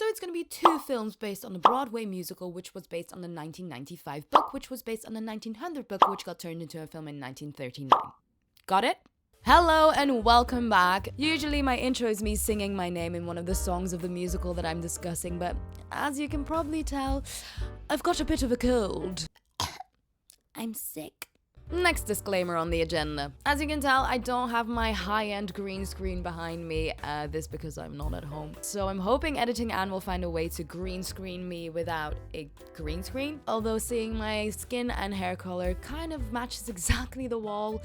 So it's going to be 2 films based on the Broadway musical, which was based on the 1995 book, which was based on the 1900 book, which got turned into a film in 1939. Got it? Hello and welcome back. Usually my intro is me singing my name in one of the songs of the musical that I'm discussing, but as you can probably tell, I've got a bit of a cold. I'm sick. Next disclaimer on the agenda. As you can tell, I don't have my high-end green screen behind me, this because I'm not at home. So I'm hoping Editing Anne will find a way to green screen me without a green screen. Although seeing my skin and hair color kind of matches exactly the wall,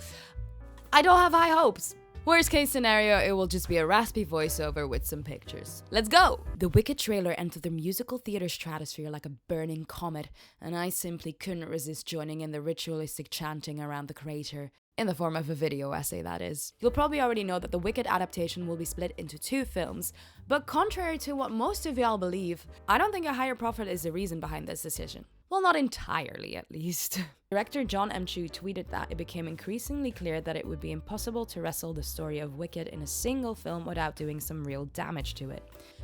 I don't have high hopes. Worst case scenario, it will just be a raspy voiceover with some pictures. Let's go! The Wicked trailer entered the musical theater stratosphere like a burning comet, and I simply couldn't resist joining in the ritualistic chanting around the creator. In the form of a video essay, that is. You'll probably already know that the Wicked adaptation will be split into 2 films, but contrary to what most of y'all believe, I don't think a higher profit is the reason behind this decision. Well, not entirely, at least. Director John M. Chu tweeted that it became increasingly clear that it would be impossible to wrestle the story of Wicked in a single film without doing some real damage to it.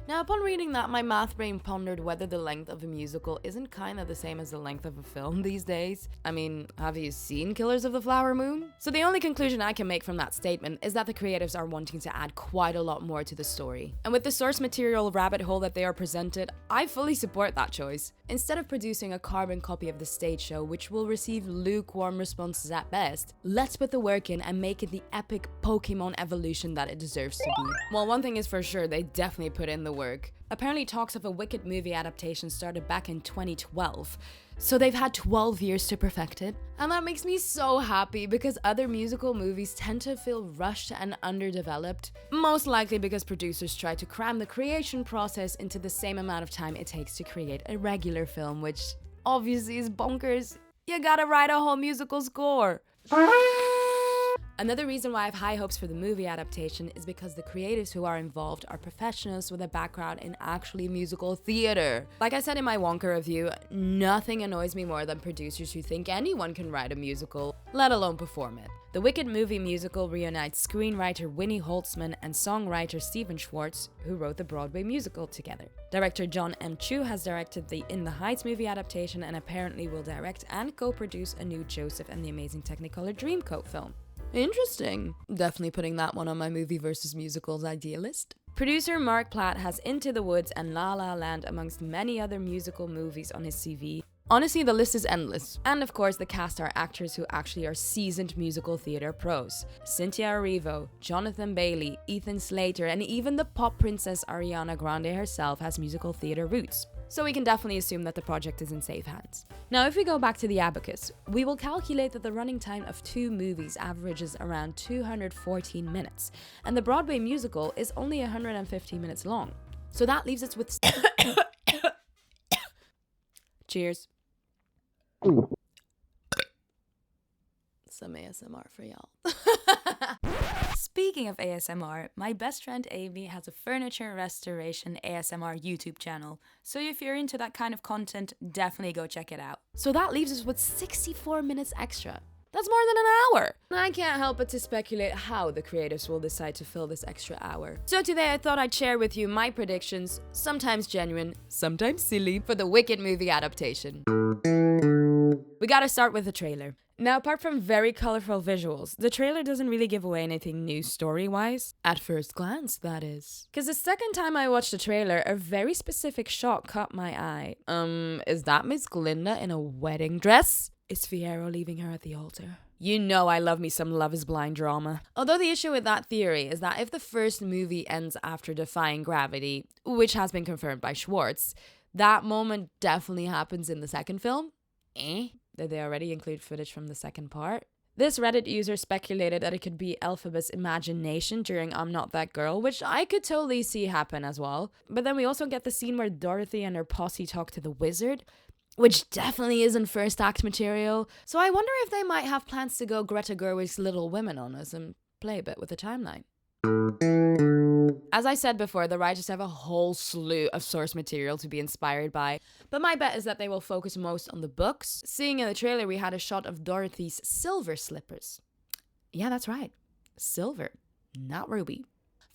Now, upon reading that, my math brain pondered whether the length of a musical isn't kind of the same as the length of a film these days. I mean, have you seen Killers of the Flower Moon? So the only conclusion I can make from that statement is that the creatives are wanting to add quite a lot more to the story. And with the source material rabbit hole that they are presented, I fully support that choice. Instead of producing a carbon copy of the stage show, which will receive lukewarm responses at best, let's put the work in and make it the epic Pokemon evolution that it deserves to be. Well, one thing is for sure, they definitely put in the work. Apparently talks of a Wicked movie adaptation started back in 2012, so they've had 12 years to perfect it. And that makes me so happy because other musical movies tend to feel rushed and underdeveloped, most likely because producers try to cram the creation process into the same amount of time it takes to create a regular film, which obviously is bonkers. You gotta write a whole musical score. Another reason why I have high hopes for the movie adaptation is because the creatives who are involved are professionals with a background in actually musical theater. Like I said in my Wonka review, nothing annoys me more than producers who think anyone can write a musical, let alone perform it. The Wicked movie musical reunites screenwriter Winnie Holtzman and songwriter Stephen Schwartz, who wrote the Broadway musical, together. Director John M. Chu has directed the In the Heights movie adaptation and apparently will direct and co-produce a new Joseph and the Amazing Technicolor Dreamcoat film. Interesting. Definitely putting that one on my movie versus musicals idea list. Producer Mark Platt has Into the Woods and La La Land amongst many other musical movies on his CV. Honestly, the list is endless. And of course, the cast are actors who actually are seasoned musical theater pros. Cynthia Erivo, Jonathan Bailey, Ethan Slater, and even the pop princess Ariana Grande herself has musical theater roots. So we can definitely assume that the project is in safe hands. Now, if we go back to the abacus, we will calculate that the running time of 2 movies averages around 214 minutes, and the Broadway musical is only 150 minutes long. So that leaves us with... Cheers. Some ASMR for y'all. Speaking of ASMR, my best friend Amy has a furniture restoration ASMR YouTube channel, so if you're into that kind of content, definitely go check it out. So that leaves us with 64 minutes extra. That's more than an hour! And I can't help but to speculate how the creatives will decide to fill this extra hour. So today I thought I'd share with you my predictions, sometimes genuine, sometimes silly, for the Wicked movie adaptation. We gotta start with the trailer. Now, apart from very colorful visuals, the trailer doesn't really give away anything new story-wise. At first glance, that is. Because the second time I watched the trailer, a very specific shot caught my eye. Is that Miss Glinda in a wedding dress? Is Fiyero leaving her at the altar? You know I love me some Love is Blind drama. Although the issue with that theory is that if the first movie ends after defying gravity, which has been confirmed by Schwartz, that moment definitely happens in the second film. Did they already include footage from the second part? This Reddit user speculated that it could be Elphaba's imagination during I'm Not That Girl, which I could totally see happen as well. But then we also get the scene where Dorothy and her posse talk to the wizard, which definitely isn't first act material. So I wonder if they might have plans to go Greta Gerwig's Little Women on us and play a bit with the timeline. As I said before, the writers have a whole slew of source material to be inspired by, but my bet is that they will focus most on the books. Seeing in the trailer we had a shot of Dorothy's silver slippers. Yeah, that's right. Silver, not ruby.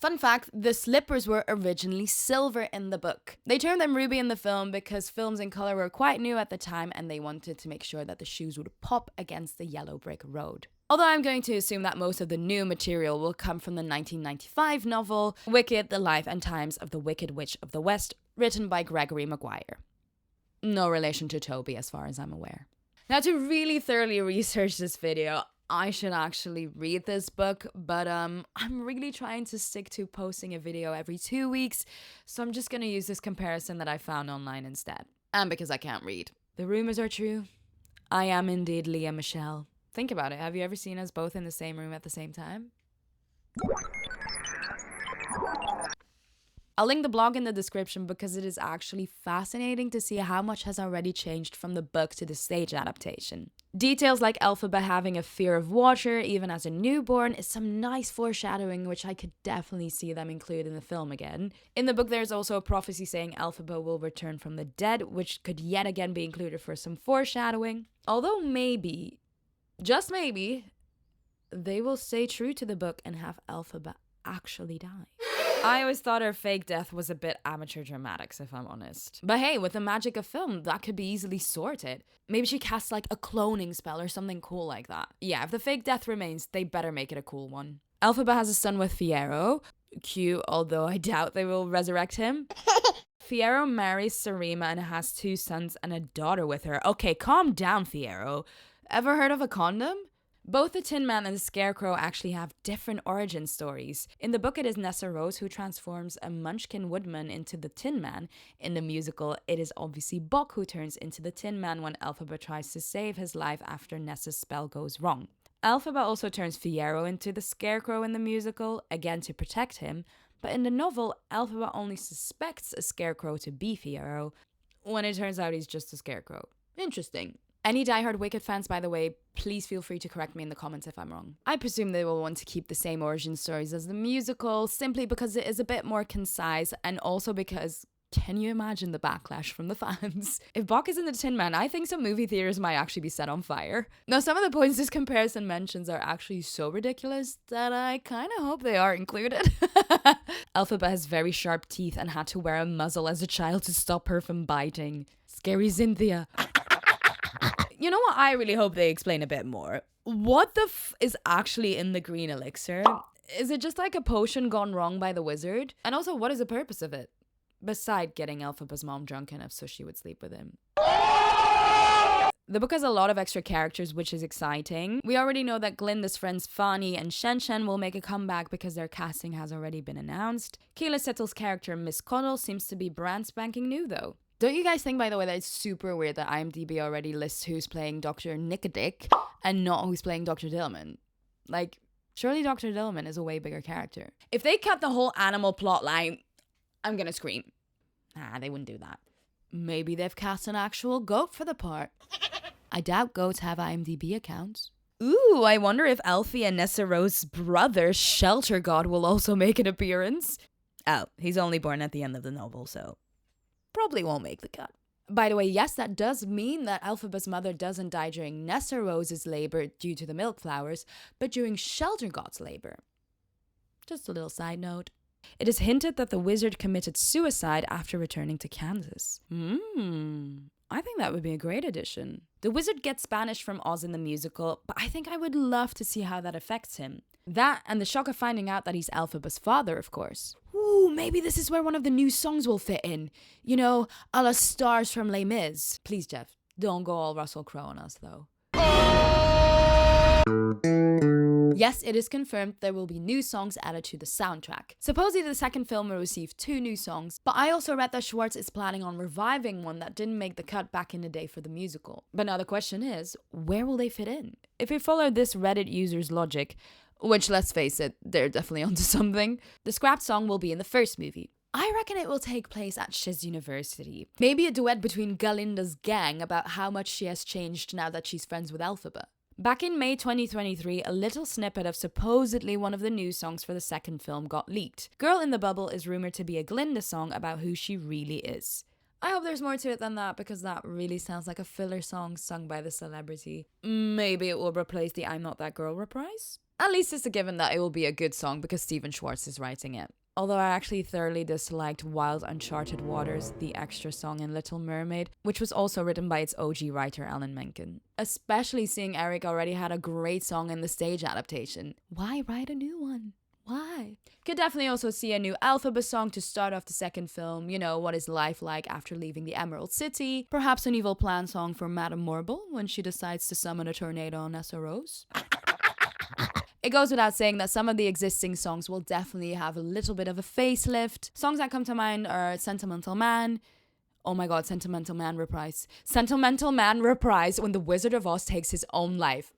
Fun fact, the slippers were originally silver in the book. They turned them ruby in the film because films in color were quite new at the time and they wanted to make sure that the shoes would pop against the yellow brick road. Although I'm going to assume that most of the new material will come from the 1995 novel Wicked, The Life and Times of the Wicked Witch of the West, written by Gregory Maguire. No relation to Toby as far as I'm aware. Now, to really thoroughly research this video, I should actually read this book, but I'm really trying to stick to posting a video every 2 weeks, so I'm just gonna use this comparison that I found online instead. And because I can't read. The rumors are true. I am indeed Leah Michelle. Think about it, have you ever seen us both in the same room at the same time? I'll link the blog in the description because it is actually fascinating to see how much has already changed from the book to the stage adaptation. Details like Elphaba having a fear of water even as a newborn is some nice foreshadowing which I could definitely see them include in the film again. In the book there's also a prophecy saying Elphaba will return from the dead, which could yet again be included for some foreshadowing. Although maybe, just maybe, they will stay true to the book and have Elphaba actually die. I always thought her fake death was a bit amateur dramatics, if I'm honest. But hey, with the magic of film, that could be easily sorted. Maybe she casts like a cloning spell or something cool like that. Yeah, if the fake death remains, they better make it a cool one. Elphaba has a son with Fiyero. Cute, although I doubt they will resurrect him. Fiyero marries Sarima and has 2 sons and a daughter with her. Okay, calm down, Fiyero. Ever heard of a condom? Both the Tin Man and the Scarecrow actually have different origin stories. In the book, it is Nessa Rose who transforms a Munchkin woodman into the Tin Man. In the musical, it is obviously Boq who turns into the Tin Man when Elphaba tries to save his life after Nessa's spell goes wrong. Elphaba also turns Fiyero into the Scarecrow in the musical, again to protect him, but in the novel, Elphaba only suspects a Scarecrow to be Fiyero, when it turns out he's just a Scarecrow. Interesting. Any diehard Wicked fans, by the way, please feel free to correct me in the comments if I'm wrong. I presume they will want to keep the same origin stories as the musical, simply because it is a bit more concise, and also because, can you imagine the backlash from the fans? If Boq is in the Tin Man, I think some movie theaters might actually be set on fire. Now, some of the points this comparison mentions are actually so ridiculous that I kind of hope they are included. Elphaba has very sharp teeth and had to wear a muzzle as a child to stop her from biting. Scary Cynthia. You know what I really hope they explain a bit more? What the is actually in the green elixir? Is it just like a potion gone wrong by the wizard? And also, what is the purpose of it? Beside getting Elphaba's mom drunk enough so she would sleep with him. The book has a lot of extra characters, which is exciting. We already know that Glinda's friends Fani and Shen Shen will make a comeback because their casting has already been announced. Keela Settle's character Miss Connell seems to be brand spanking new though. Don't you guys think, by the way, that it's super weird that IMDb already lists who's playing Dr. Nicodick and not who's playing Dr. Dillman? Like, surely Dr. Dillman is a way bigger character. If they cut the whole animal plot line, I'm gonna scream. Nah, they wouldn't do that. Maybe they've cast an actual goat for the part. I doubt goats have IMDb accounts. Ooh, I wonder if Elfie and Nessa Rose's brother, Shelter God, will also make an appearance. Oh, he's only born at the end of the novel, so probably won't make the cut. By the way, yes, that does mean that Elphaba's mother doesn't die during Nessa Rose's labor due to the milk flowers, but during Shelter God's labor. Just a little side note. It is hinted that the wizard committed suicide after returning to Kansas. I think that would be a great addition. The wizard gets banished from Oz in the musical, but I think I would love to see how that affects him. That and the shock of finding out that he's Elphaba's father, of course. Ooh, maybe this is where one of the new songs will fit in. You know, a la Stars from Les Mis. Please, Jeff, don't go all Russell Crowe on us, though. Yes, it is confirmed there will be new songs added to the soundtrack. Supposedly the second film will receive 2 new songs, but I also read that Schwartz is planning on reviving one that didn't make the cut back in the day for the musical. But now the question is, where will they fit in? If we follow this Reddit user's logic, which, let's face it, they're definitely onto something, the scrapped song will be in the first movie. I reckon it will take place at Shiz University. Maybe a duet between Galinda's gang about how much she has changed now that she's friends with Elphaba. Back in May 2023, a little snippet of supposedly one of the new songs for the second film got leaked. Girl in the Bubble is rumored to be a Glinda song about who she really is. I hope there's more to it than that, because that really sounds like a filler song sung by the celebrity. Maybe it will replace the I'm Not That Girl reprise? At least it's a given that it will be a good song because Stephen Schwartz is writing it. Although I actually thoroughly disliked Wild Uncharted Waters, the extra song in Little Mermaid, which was also written by its OG writer Alan Menken. Especially seeing Eric already had a great song in the stage adaptation. Why write a new one? Why? Could definitely also see a new Alphabet song to start off the second film. You know, what is life like after leaving the Emerald City? Perhaps an Evil Plan song for Madame Morble when she decides to summon a tornado on SROs. It goes without saying that some of the existing songs will definitely have a little bit of a facelift. Songs that come to mind are Sentimental Man. Oh my god, Sentimental Man reprise. Sentimental Man reprise when the Wizard of Oz takes his own life.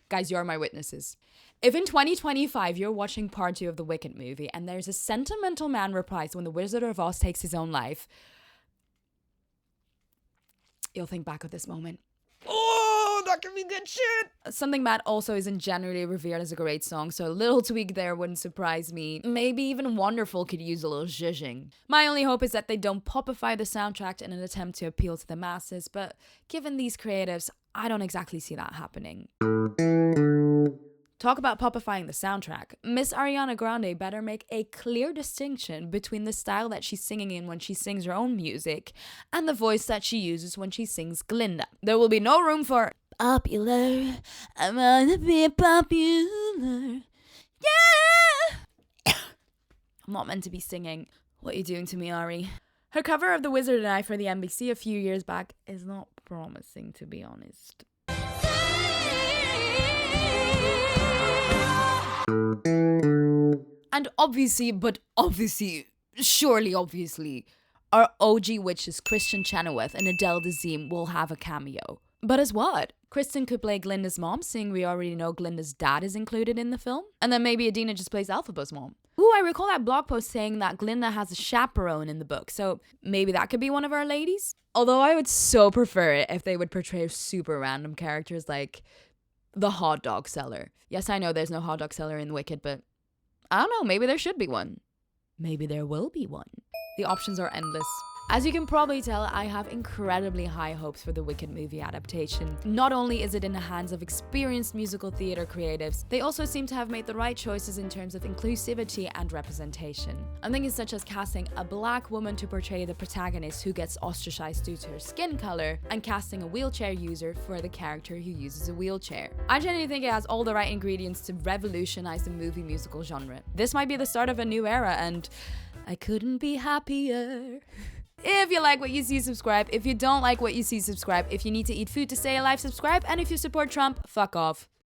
Guys, you're my witnesses. If in 2025 you're watching part 2 of the Wicked movie and there's a Sentimental Man reprise when the Wizard of Oz takes his own life, you'll think back of this moment. Oh, that could be good shit. Something Mad also isn't generally revered as a great song, so a little tweak there wouldn't surprise me. Maybe even Wonderful could use a little zhuzhing. My only hope is that they don't popify the soundtrack in an attempt to appeal to the masses, but given these creatives, I don't exactly see that happening. Talk about popifying the soundtrack. Miss Ariana Grande better make a clear distinction between the style that she's singing in when she sings her own music and the voice that she uses when she sings Glinda. There will be no room for popular. I wanna be popular. Yeah! I'm not meant to be singing. What are you doing to me, Ari? Her cover of The Wizard and I for the NBC a few years back is not promising, to be honest. And obviously, our OG witches Kristen Chenoweth and Adele Dazeem will have a cameo. But as what? Kristen could play Glinda's mom, seeing we already know Glinda's dad is included in the film. And then maybe Adina just plays Elphaba's mom. Ooh, I recall that blog post saying that Glinda has a chaperone in the book, so maybe that could be one of our ladies? Although I would so prefer it if they would portray super random characters like the hot dog seller. Yes, I know there's no hot dog seller in Wicked, but I don't know, maybe there should be one. Maybe there will be one. The options are endless. As you can probably tell, I have incredibly high hopes for the Wicked movie adaptation. Not only is it in the hands of experienced musical theatre creatives, they also seem to have made the right choices in terms of inclusivity and representation. I'm thinking such as casting a black woman to portray the protagonist who gets ostracized due to her skin color, and casting a wheelchair user for the character who uses a wheelchair. I genuinely think it has all the right ingredients to revolutionize the movie musical genre. This might be the start of a new era, and I couldn't be happier. If you like what you see, subscribe. If you don't like what you see, subscribe. If you need to eat food to stay alive, subscribe. And if you support Trump, fuck off.